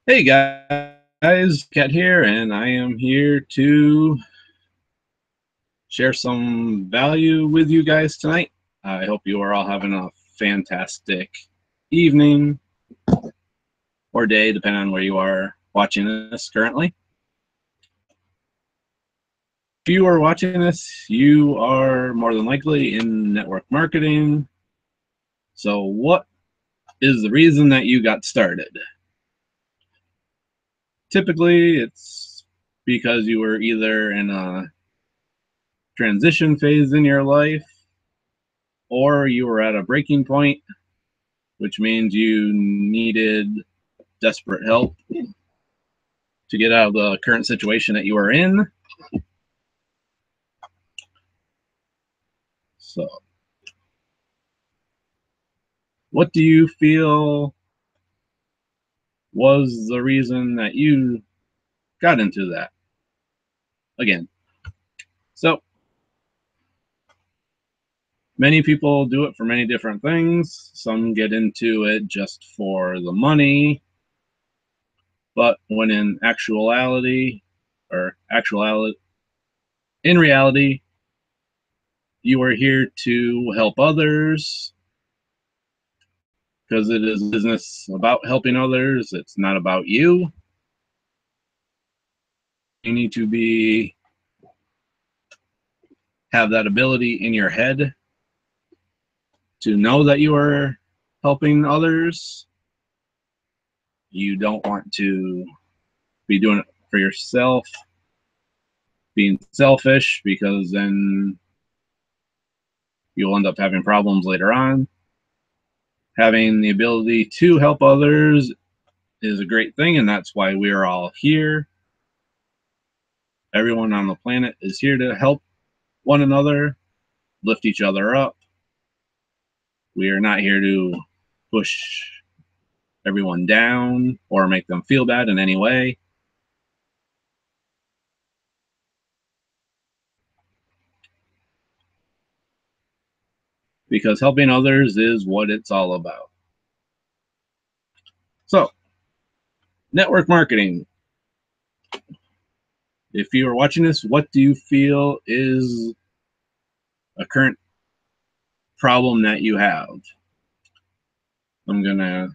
Hey guys, Kat here, and I am here to share some value with you guys tonight. I hope you are all having a fantastic evening or day, depending on where you are watching this currently. If you are watching this, you are more than likely in network marketing. So, what is the reason that you got started? Typically, it's because you were either in a transition phase in your life, or you were at a breaking point, which means you needed desperate help to get out of the current situation that you are in. So, what do you feel was the reason that you got into that again? So, many people do it for many different things. Some get into it just for the money, but when in reality, you are here to help others because it is a business about helping others. It's not about you. You need to have that ability in your head to know that you are helping others. You don't want to be doing it for yourself, being selfish, because then you'll end up having problems later on. Having the ability to help others is a great thing, and that's why we are all here. Everyone on the planet is here to help one another, lift each other up. We are not here to push everyone down or make them feel bad in any way. Because helping others is what it's all about. So, network marketing. If you are watching this, what do you feel is a current problem that you have? I'm going to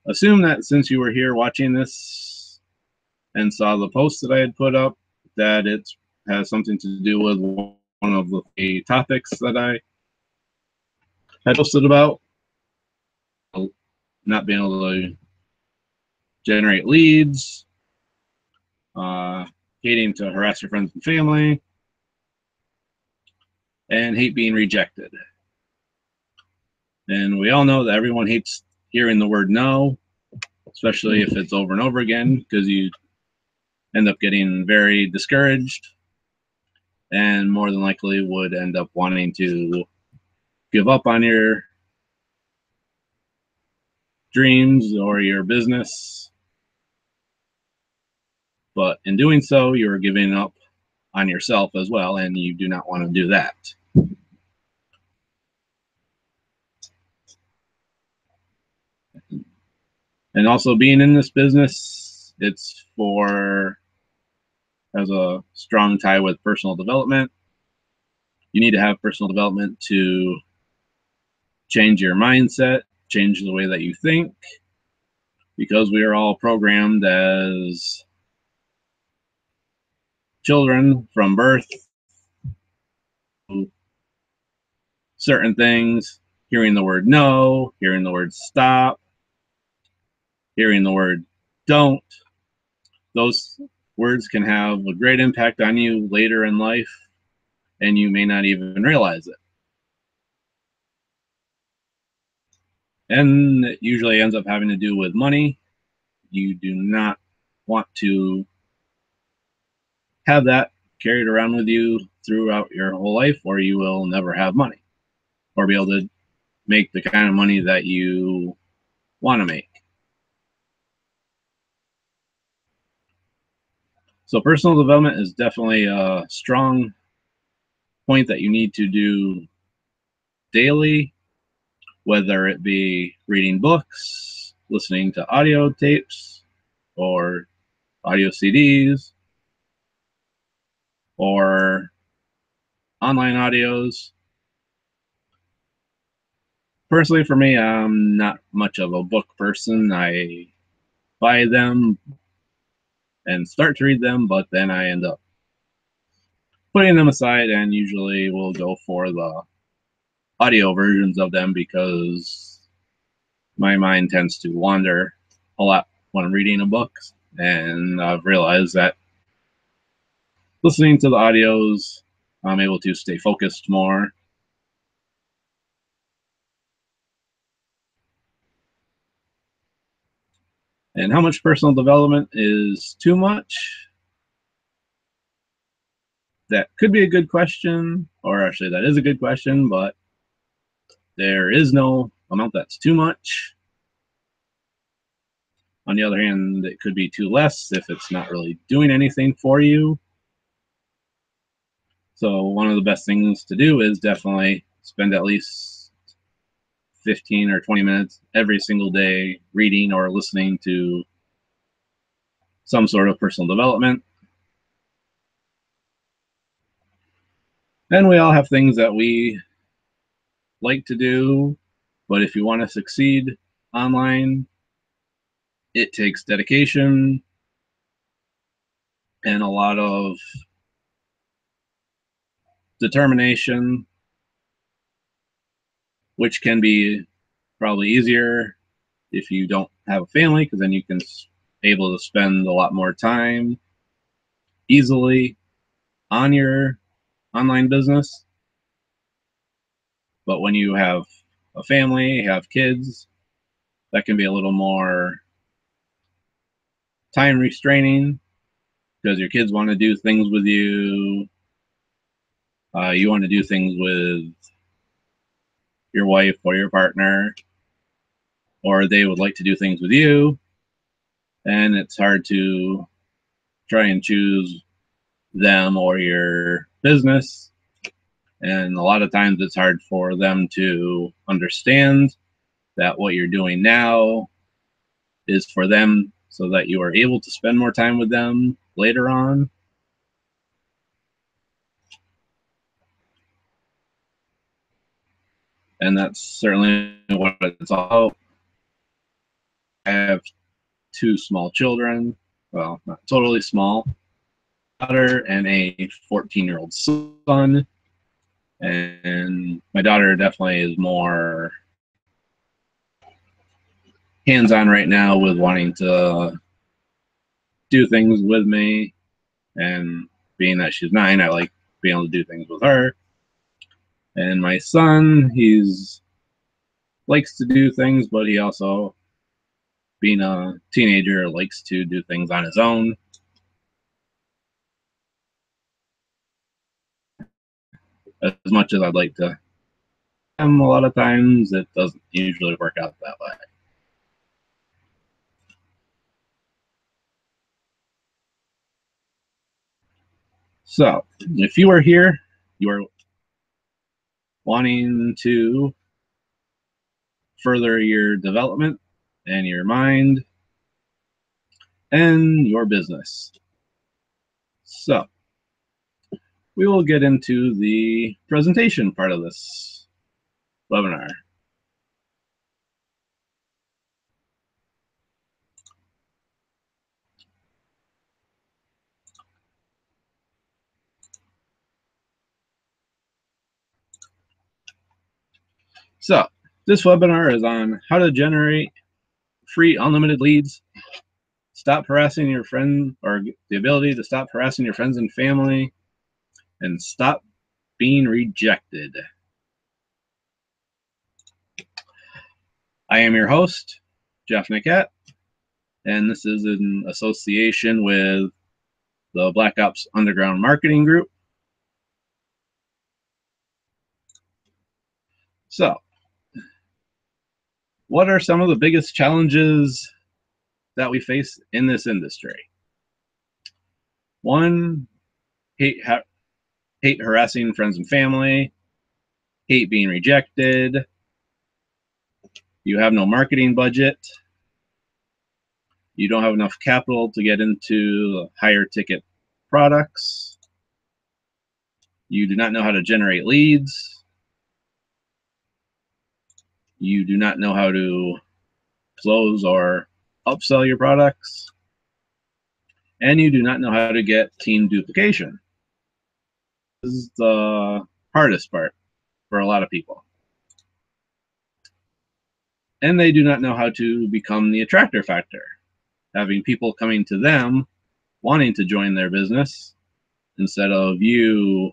assume that since you were here watching this and saw the post that I had put up, that it has something to do with one of the topics that I had posted about, not being able to generate leads, hating to harass your friends and family, and hate being rejected. And we all know that everyone hates hearing the word no, especially if it's over and over again, because you end up getting very discouraged and more than likely would end up wanting to give up on your dreams or your business. But in doing so, you're giving up on yourself as well, and you do not want to do that. And also, being in this business, it's has a strong tie with personal development. You need to have personal development to change your mindset, change the way that you think, because we are all programmed as children from birth to certain things, hearing the word no, hearing the word stop, hearing the word don't. Those words can have a great impact on you later in life, and you may not even realize it. And it usually ends up having to do with money. You do not want to have that carried around with you throughout your whole life, or you will never have money or be able to make the kind of money that you want to make. So personal development is definitely a strong point that you need to do daily, whether it be reading books, listening to audio tapes, or audio CDs or online audios. Personally, for me, I'm not much of a book person. I buy them and start to read them, but then I end up putting them aside and usually will go for the audio versions of them because my mind tends to wander a lot when I'm reading a book. And I've realized that listening to the audios, I'm able to stay focused more. And how much personal development is too much? That could be a good question, or actually, that is a good question, but there is no amount that's too much. On the other hand, it could be too less if it's not really doing anything for you. So, one of the best things to do is definitely spend at least 15 or 20 minutes every single day reading or listening to some sort of personal development. And we all have things that we like to do, but if you want to succeed online, it takes dedication and a lot of determination, which can be probably easier if you don't have a family, because then you can able to spend a lot more time easily on your online business. But when you have a family, have kids, that can be a little more time restraining because your kids want to do things with you. You want to do things with your wife or your partner, or they would like to do things with you. And it's hard to try and choose them or your business. And a lot of times it's hard for them to understand that what you're doing now is for them so that you are able to spend more time with them later on. And that's certainly what it's all about. I have two small children. Well, not totally small. Daughter and a 14-year-old son. And my daughter definitely is more hands-on right now with wanting to do things with me. And being that she's 9, I like being able to do things with her. And my son, he's likes to do things, but he also, being a teenager, likes to do things on his own. As much as I'd like to, a lot of times it doesn't usually work out that way. So, if you are here, you are wanting to further your development and your mind and your business. So, we will get into the presentation part of this webinar. So, this webinar is on how to generate free unlimited leads, stop harassing your friend, or the ability to stop harassing your friends and family, and stop being rejected. I am your host, Jeff Nickett, and this is in association with the Black Ops Underground Marketing Group. So, what are some of the biggest challenges that we face in this industry? One, hate harassing friends and family, hate being rejected, you have no marketing budget, You don't have enough capital to get into higher ticket products. You do not know how to generate leads. You do not know how to close or upsell your products. And you do not know how to get team duplication. This is the hardest part for a lot of people. And they do not know how to become the attractor factor, having people coming to them wanting to join their business instead of you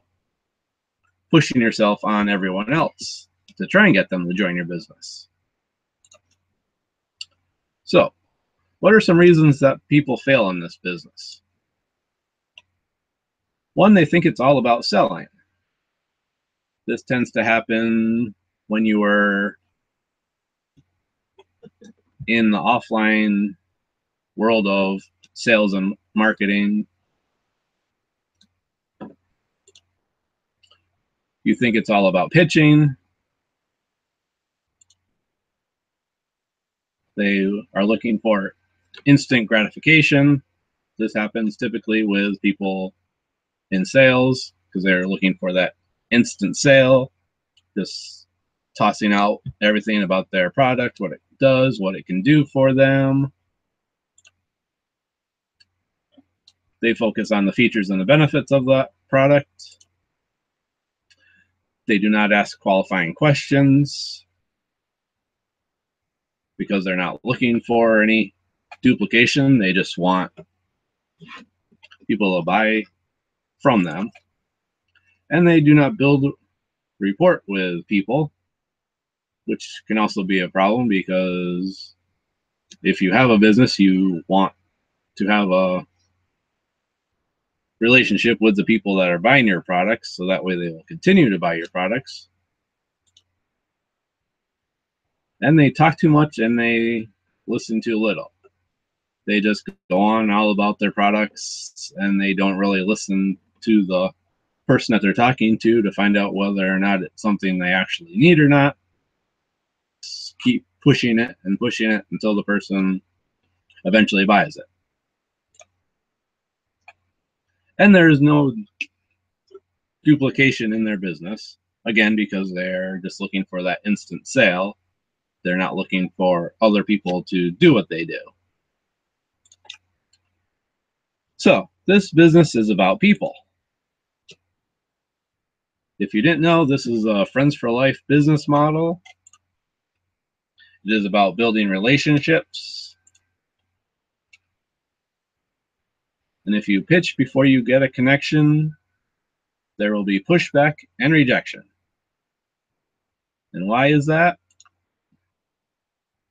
pushing yourself on everyone else to try and get them to join your business. So, what are some reasons that people fail in this business? One, they think it's all about selling. This tends to happen when you are in the offline world of sales and marketing. You think it's all about pitching. They are looking for instant gratification. This happens typically with people in sales because they're looking for that instant sale, just tossing out everything about their product, what it does, what it can do for them. They focus on the features and the benefits of that product. They do not ask qualifying questions because they're not looking for any duplication. They just want people to buy from them. And they do not build rapport with people, which can also be a problem because if you have a business, you want to have a relationship with the people that are buying your products, so that way they will continue to buy your products. And they talk too much and they listen too little. They just go on all about their products and they don't really listen to the person that they're talking to find out whether or not it's something they actually need or not. Just keep pushing it until the person eventually buys it. And there is no duplication in their business, again, because they're just looking for that instant sale. They're not looking for other people to do what they do. So this business is about people. If you didn't know, this is a Friends for Life business model. It is about building relationships. And if you pitch before you get a connection, there will be pushback and rejection. And why is that?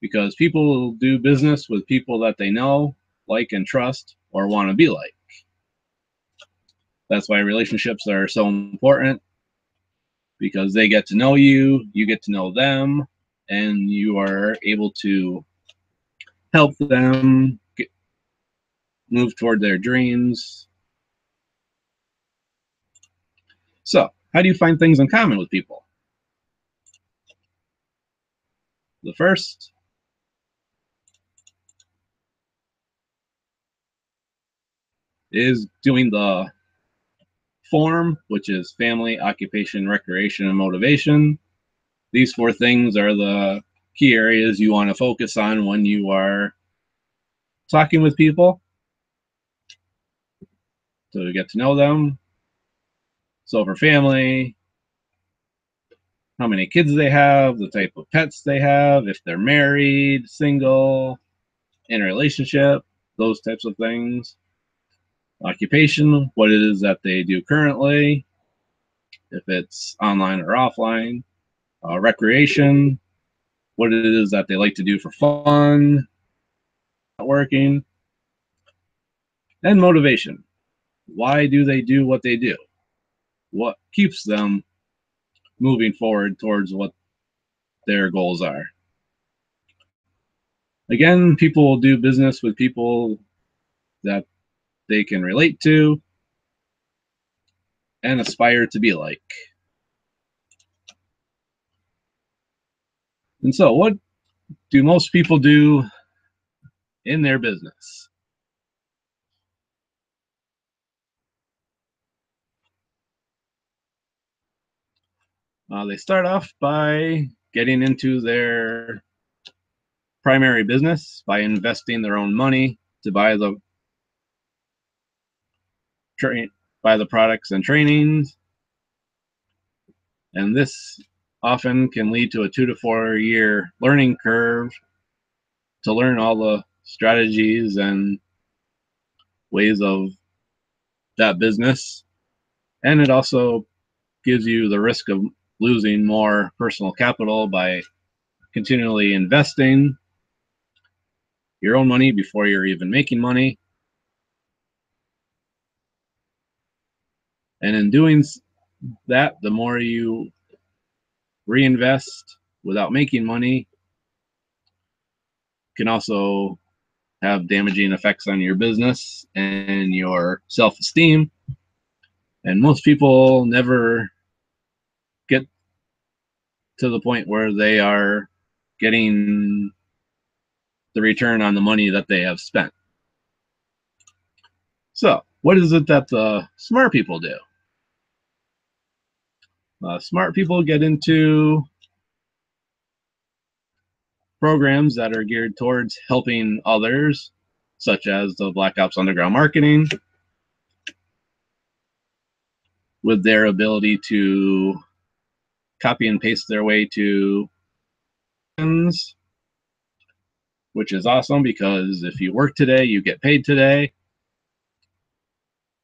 Because people will do business with people that they know, like, and trust, or want to be like. That's why relationships are so important, because they get to know you, you get to know them, and you are able to help them move toward their dreams. So, how do you find things in common with people? The first is doing the form, which is family, occupation, recreation, and motivation. These 4 things are the key areas you want to focus on when you are talking with people to get to know them. So for family, how many kids they have, the type of pets they have, if they're married, single, in a relationship, those types of things. Occupation, what it is that they do currently, if it's online or offline. Recreation, what it is that they like to do for fun, working. And motivation, why do they do what they do? What keeps them moving forward towards what their goals are? Again, people will do business with people that they can relate to and aspire to be like. And so, what do most people do in their business. They start off by getting into their primary business by investing their own money to buy the products and trainings, and this often can lead to a 2 to 4 year learning curve to learn all the strategies and ways of that business. And it also gives you the risk of losing more personal capital by continually investing your own money before you're even making money. And in doing that, the more you reinvest without making money can also have damaging effects on your business and your self-esteem. And most people never get to the point where they are getting the return on the money that they have spent. So, what is it that the smart people do? Smart people get into programs that are geared towards helping others, such as the Black Ops Underground Marketing, with their ability to copy and paste their way to, which is awesome because if you work today, you get paid today,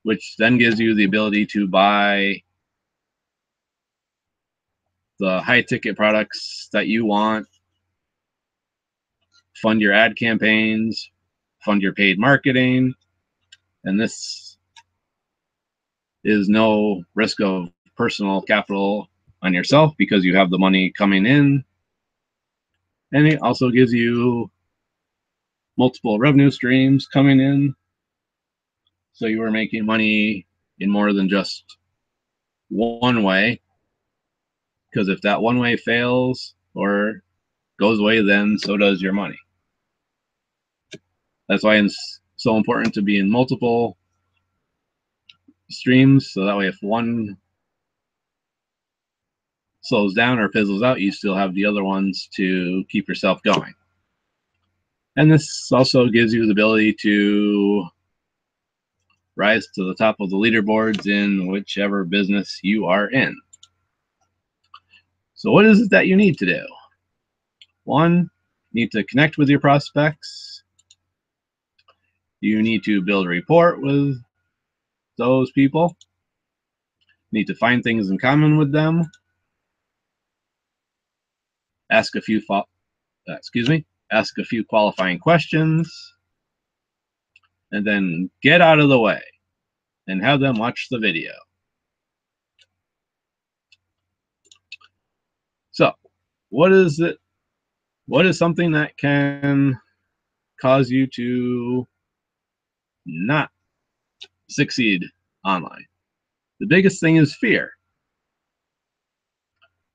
which then gives you the ability to buy the high ticket products that you want, fund your ad campaigns, fund your paid marketing, and this is no risk of personal capital on yourself because you have the money coming in. And it also gives you multiple revenue streams coming in, so you are making money in more than just one way, because if that one way fails or goes away, then so does your money. That's why it's so important to be in multiple streams, so that way if one slows down or fizzles out, you still have the other ones to keep yourself going. And this also gives you the ability to rise to the top of the leaderboards in whichever business you are in. So what is it that you need to do? One, you need to connect with your prospects. You need to build a rapport with those people. You need to find things in common with them. Ask a few qualifying questions, and then get out of the way and have them watch the video. So, what is it? What is something that can cause you to not succeed online? The biggest thing is fear.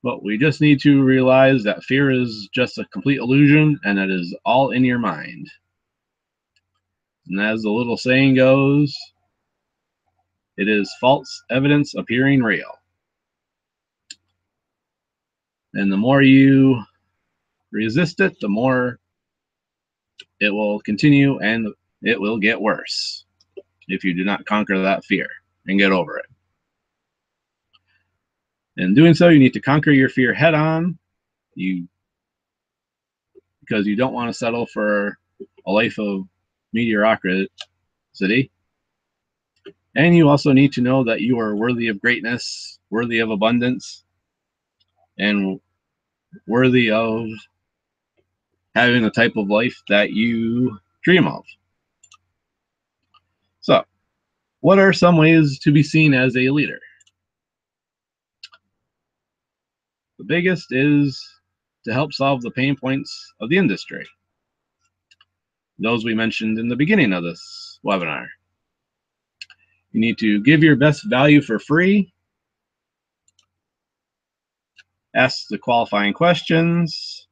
But we just need to realize that fear is just a complete illusion and it is all in your mind. And as the little saying goes, it is false evidence appearing real. And the more you resist it, the more it will continue and it will get worse if you do not conquer that fear and get over it. In doing so, you need to conquer your fear head on, because you don't want to settle for a life of mediocrity. And you also need to know that you are worthy of greatness, worthy of abundance, and worthy of having the type of life that you dream of. So, what are some ways to be seen as a leader? The biggest is to help solve the pain points of the industry, those we mentioned in the beginning of this webinar. You need to give your best value for free, ask the qualifying questions,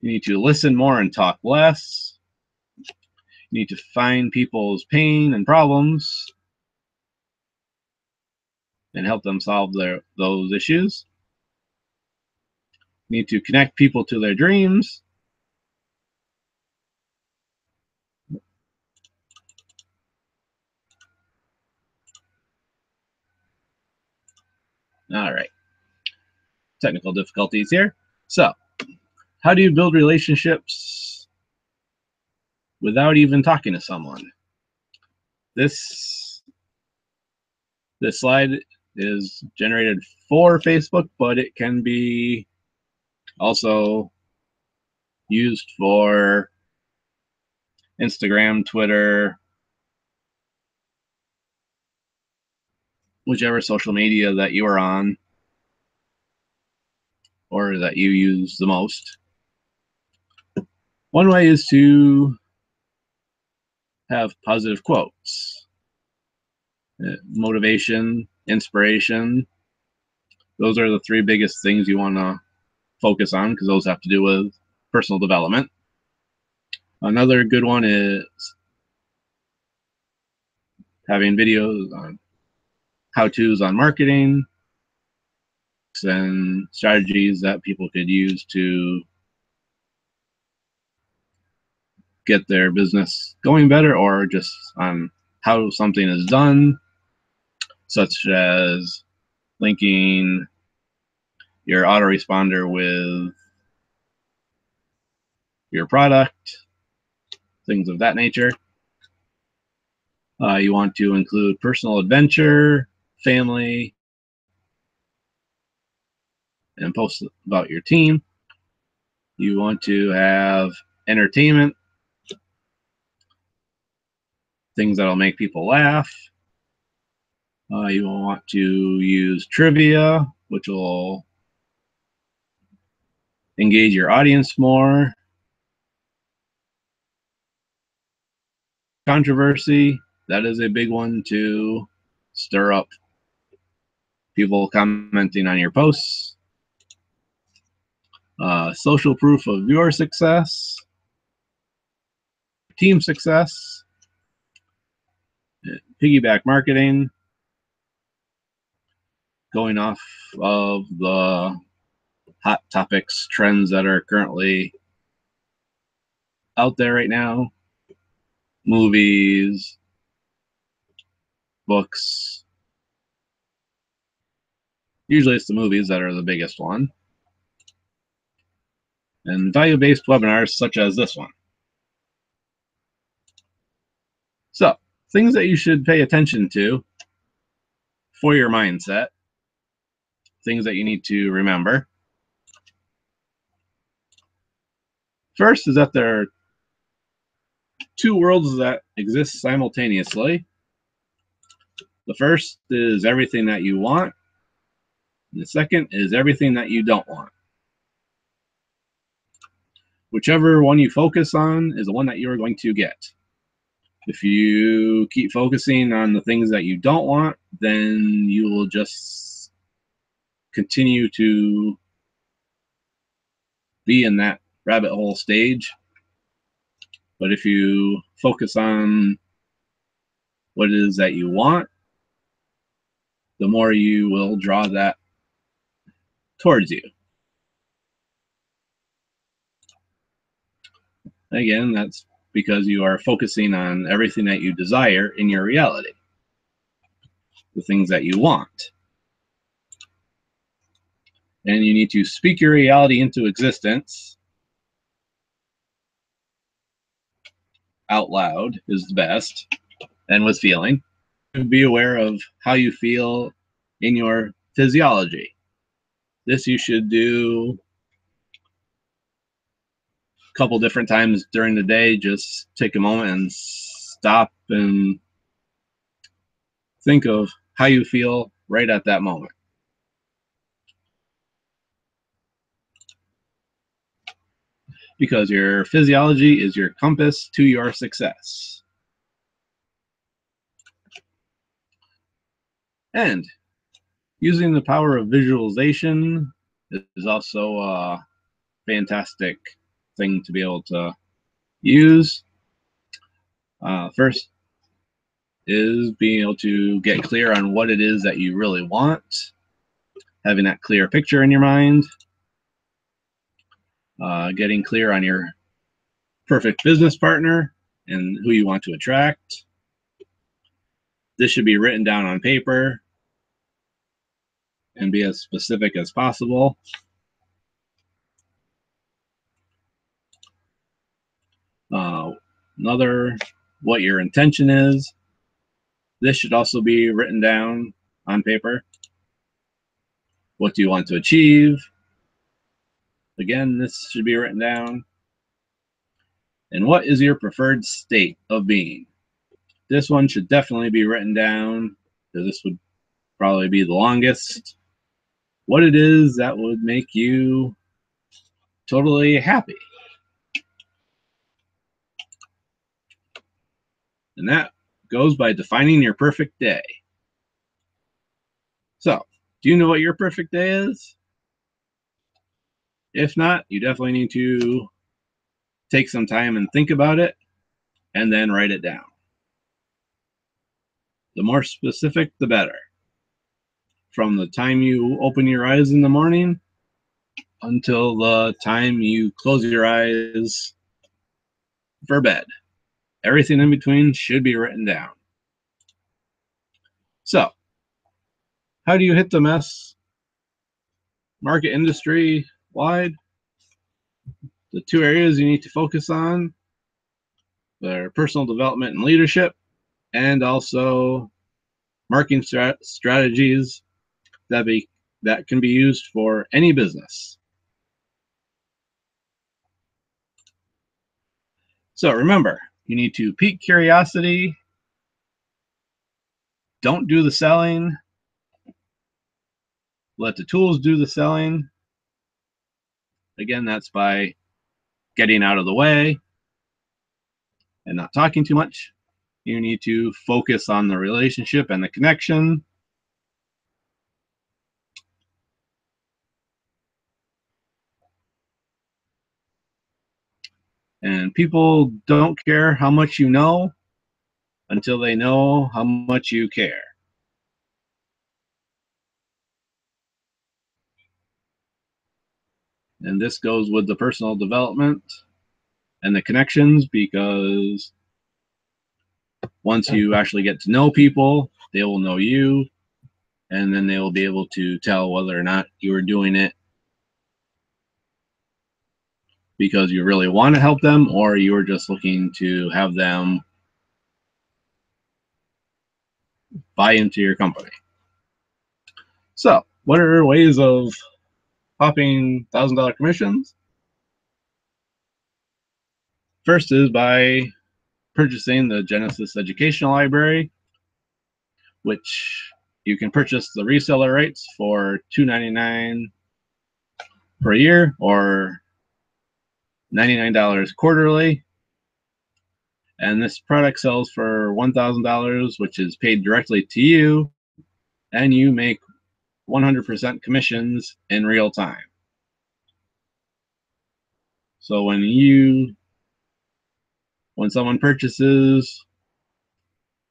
You need to listen more and talk less. You need to find people's pain and problems and help them solve those issues. You need to connect people to their dreams. All right. Technical difficulties here. So, how do you build relationships without even talking to someone? This slide is generated for Facebook, but it can be also used for Instagram, Twitter, whichever social media that you are on or that you use the most. One way is to have positive quotes, motivation, inspiration. Those are the three biggest things you want to focus on because those have to do with personal development. Another good one is having videos on how-tos on marketing and strategies that people could use to get their business going better, or just on how something is done, such as linking your autoresponder with your product, things of that nature. You want to include personal adventure, family, and post about your team. You want to have entertainment, things that'll make people laugh. You will want to use trivia, which will engage your audience more. Controversy, that is a big one to stir up people commenting on your posts. Social proof of your success, team success, piggyback marketing, going off of the hot topics, trends that are currently out there right now, movies, books. Usually it's the movies that are the biggest one. And value-based webinars such as this one. So, things that you should pay attention to for your mindset, things that you need to remember. First is that there are two worlds that exist simultaneously. The first is everything that you want. And the second is everything that you don't want. Whichever one you focus on is the one that you're going to get. If you keep focusing on the things that you don't want, then you will just continue to be in that rabbit hole stage. But if you focus on what it is that you want, the more you will draw that towards you. Again, that's because you are focusing on everything that you desire in your reality, the things that you want. And you need to speak your reality into existence out loud is the best, and with feeling. Be aware of how you feel in your physiology. This you should do a couple different times during the day. Just take a moment and stop and think of how you feel right at that moment. Because your physiology is your compass to your success. And using the power of visualization is also a fantastic thing to be able to use. First is being able to get clear on what it is that you really want, having that clear picture in your mind, getting clear on your perfect business partner and who you want to attract. This should be written down on paper and be as specific as possible. What your intention is. This should also be written down on paper. What do you want to achieve? Again, this should be written down. And what is your preferred state of being? This one should definitely be written down, because this would probably be the longest. What it is that would make you totally happy. And that goes by defining your perfect day. So, do you know what your perfect day is? If not, you definitely need to take some time and think about it and then write it down. The more specific, the better. From the time you open your eyes in the morning until the time you close your eyes for bed. Everything in between should be written down. So, how do you hit the mess market industry wide? The two areas you need to focus on are personal development and leadership, and also marketing strategies that can be used for any business. So remember, you need to pique curiosity, don't do the selling, let the tools do the selling. Again, that's by getting out of the way and not talking too much. You need to focus on the relationship and the connection. And people don't care how much you know until they know how much you care. And this goes with the personal development and the connections, because once you actually get to know people, they will know you, and then they will be able to tell whether or not you are doing it because you really want to help them, or you are just looking to have them buy into your company. So, what are ways of popping $1,000 commissions? First is by purchasing the Genesis Educational Library, which you can purchase the reseller rates for $2.99 per year or $99 quarterly. And this product sells for $1,000, which is paid directly to you, and you make 100% commissions in real time. So when someone purchases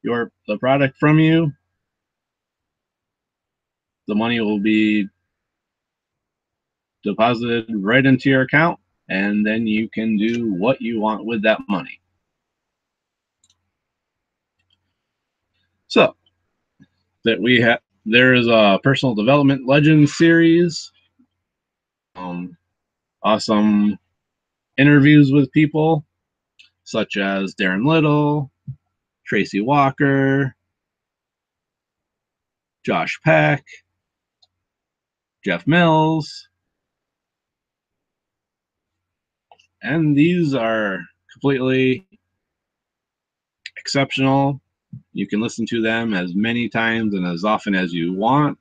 the product from you, the money will be deposited right into your account, and then you can do what you want with that money. So there is a personal development legend series, awesome interviews with people such as Darren Little, Tracy Walker, Josh Peck, Jeff Mills, and these are completely exceptional. You can listen to them as many times and as often as you want.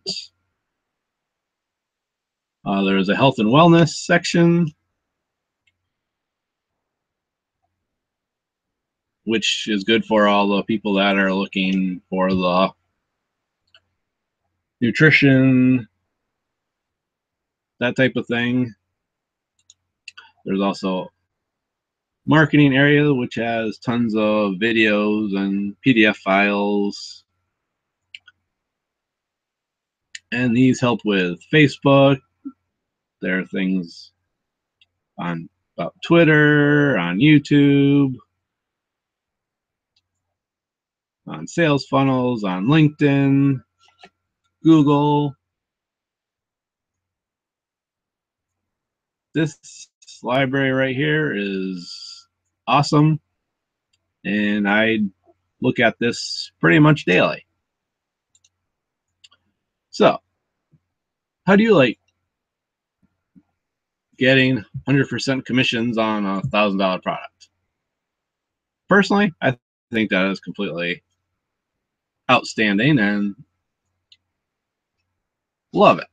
There's a health and wellness section, which is good for all the people that are looking for the nutrition, that type of thing. There's also marketing area, which has tons of videos and PDF files. And these help with Facebook. There are things on about Twitter, on YouTube, on sales funnels, on LinkedIn, Google. This library right here is awesome, and I look at this pretty much daily. So, how do you like getting 100% commissions on a $1,000 product? Personally, I think that is completely outstanding and love it.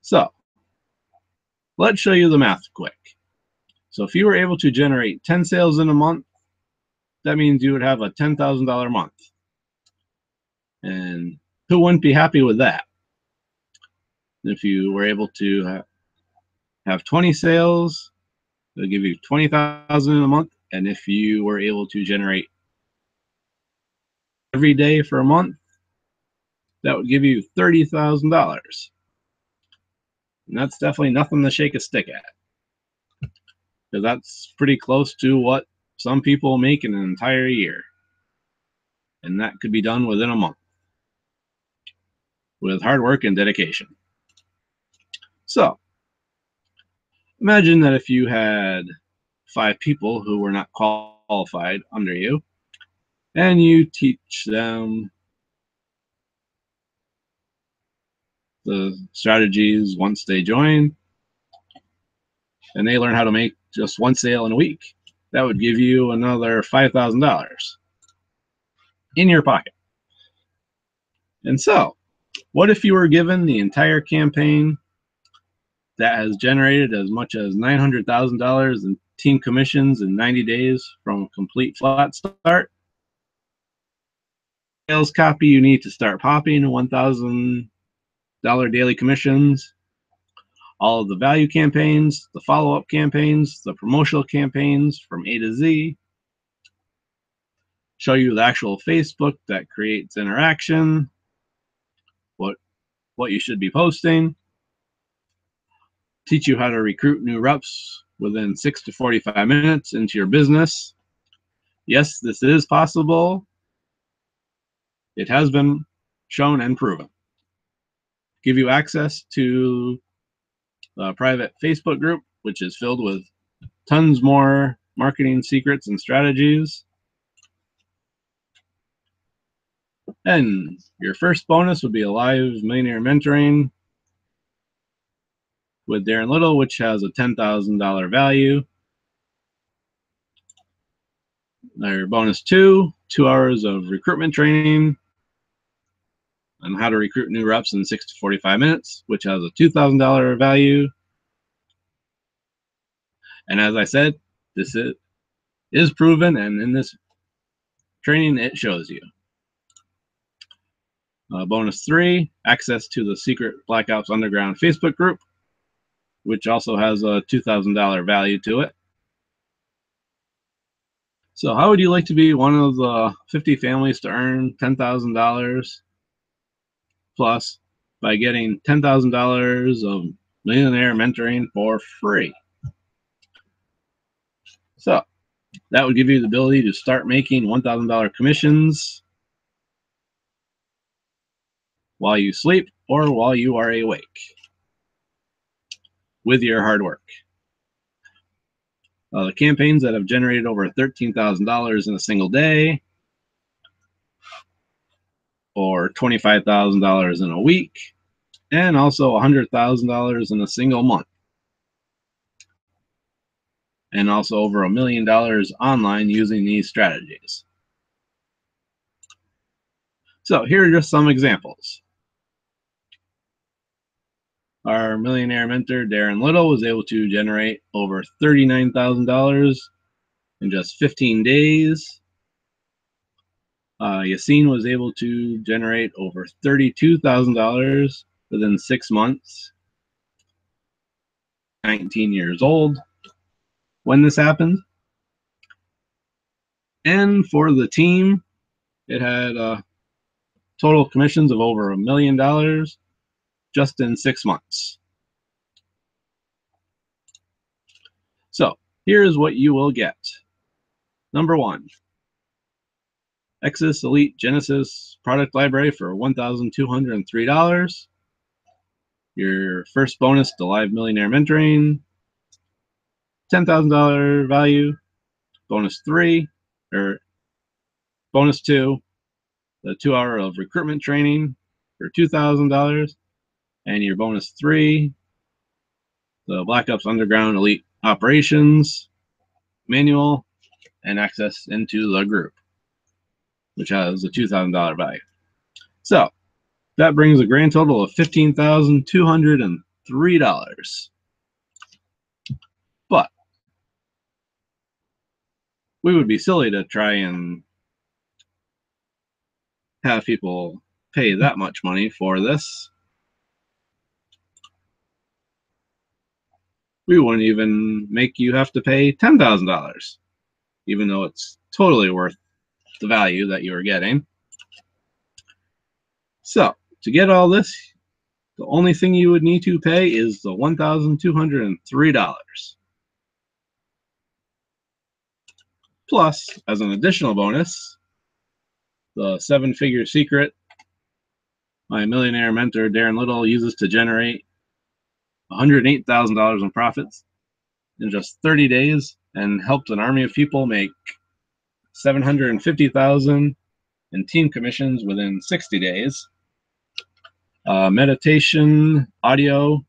So, let's show you the math quick. So if you were able to generate 10 sales in a month, that means you would have a $10,000 month. And who wouldn't be happy with that? If you were able to have 20 sales, it'll give you 20,000 in a month. And if you were able to generate every day for a month, that would give you $30,000. And that's definitely nothing to shake a stick at, because that's pretty close to what some people make in an entire year. And that could be done within a month with hard work and dedication. So imagine that if you had 5 people who were not qualified under you, and you teach them the strategies once they join, and they learn how to make just 1 sale in a week. That would give you another $5,000 in your pocket. And so, what if you were given the entire campaign that has generated as much as $900,000 in team commissions in 90 days from a complete flat start? Sales copy you need to start popping $1,000 daily commissions, all of the value campaigns, the follow-up campaigns, the promotional campaigns from A to Z, show you the actual Facebook that creates interaction, what you should be posting, teach you how to recruit new reps within 6 to 45 minutes into your business. Yes, this is possible. It has been shown and proven. Give you access to a private Facebook group, which is filled with tons more marketing secrets and strategies. And your first bonus would be a live millionaire mentoring with Darren Little, which has a $10,000 value. Their bonus 2 hours of recruitment training on how to recruit new reps in 6 to 45 minutes, which has a $2,000 value. And as I said, this is proven, and in this training, it shows you. Bonus 3, access to the secret Black Ops Underground Facebook group, which also has a $2,000 value to it. So how would you like to be one of the 50 families to earn $10,000 plus by getting $10,000 of millionaire mentoring for free? So that would give you the ability to start making $1,000 commissions while you sleep or while you are awake with your hard work. The campaigns that have generated over $13,000 in a single day, or $25,000 in a week, and also $100,000 in a single month, and also over $1 million online using these strategies. So here are just some examples. Our millionaire mentor, Darren Little, was able to generate over $39,000 in just 15 days. Yassine was able to generate over $32,000 within 6 months. 19 years old when this happened. And for the team, it had total commissions of over $1 million just in 6 months. So here's what you will get. Number 1, Exodus Elite Genesis product library for $1,203. Your first bonus to live millionaire mentoring, $10,000 value. Bonus 3, or bonus 2, the 2-hour of recruitment training for $2,000. And your bonus 3, the Black Ops Underground Elite Operations manual and access into the group, which has a $2,000 value. So that brings a grand total of $15,203. But we would be silly to try and have people pay that much money for this. We wouldn't even make you have to pay $10,000, even though it's totally worth the value that you are getting. So to get all this, the only thing you would need to pay is the $1,203. Plus, as an additional bonus, the 7-figure secret my millionaire mentor Darren Little uses to generate $108,000 in profits in just 30 days and helped an army of people make $750,000 in team commissions within 60 days. Meditation audio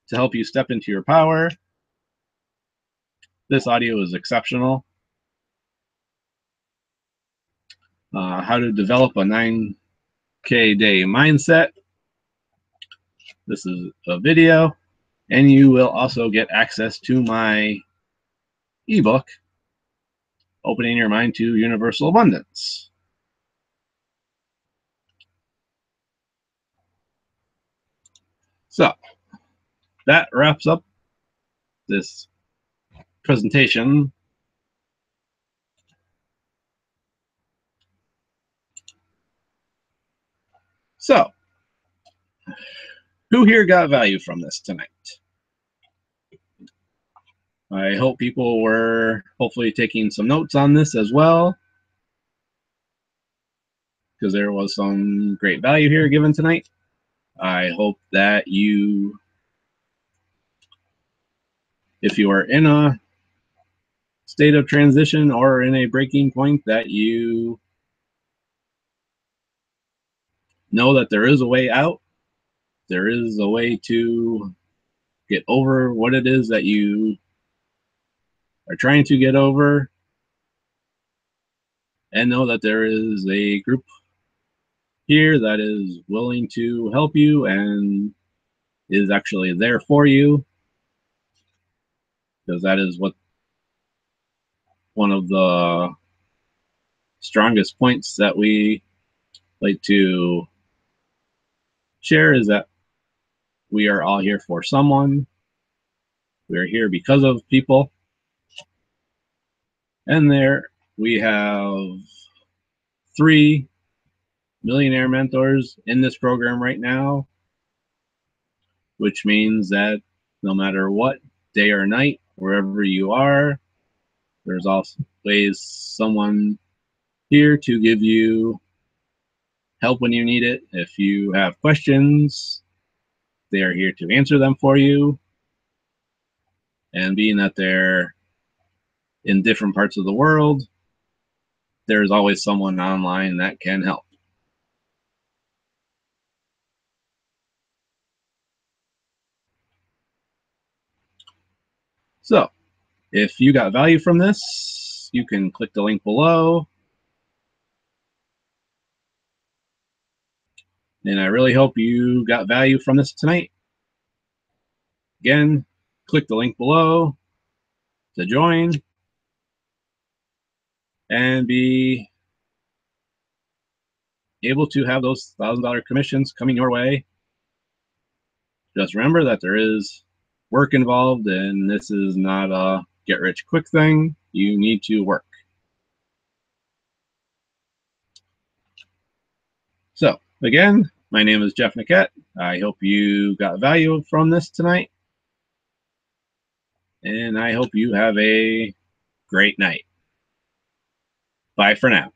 to help you step into your power. This audio is exceptional. How to develop a 9K day mindset. This is a video, and you will also get access to my ebook, Opening Your Mind to Universal Abundance. So that wraps up this presentation. So, who here got value from this tonight? I hope people were hopefully taking some notes on this as well, because there was some great value here given tonight. I hope that you, if you are in a state of transition or in a breaking point, that you know that there is a way out. There is a way to get over what it is that you are trying to get over, and know that there is a group here that is willing to help you and is actually there for you, because that is what one of the strongest points that we like to share is that we are all here for someone. We are here because of people. And there we have 3 millionaire mentors in this program right now, which means that no matter what day or night, wherever you are, there's always someone here to give you help when you need it. If you have questions, they are here to answer them for you. And being that they're in different parts of the world, there's always someone online that can help. So if you got value from this, you can click the link below. And I really hope you got value from this tonight. Again, click the link below to join and be able to have those $1,000 commissions coming your way. Just remember that there is work involved, and this is not a get-rich-quick thing. You need to work. So, again, my name is Jeff Niquette. I hope you got value from this tonight, and I hope you have a great night. Bye for now.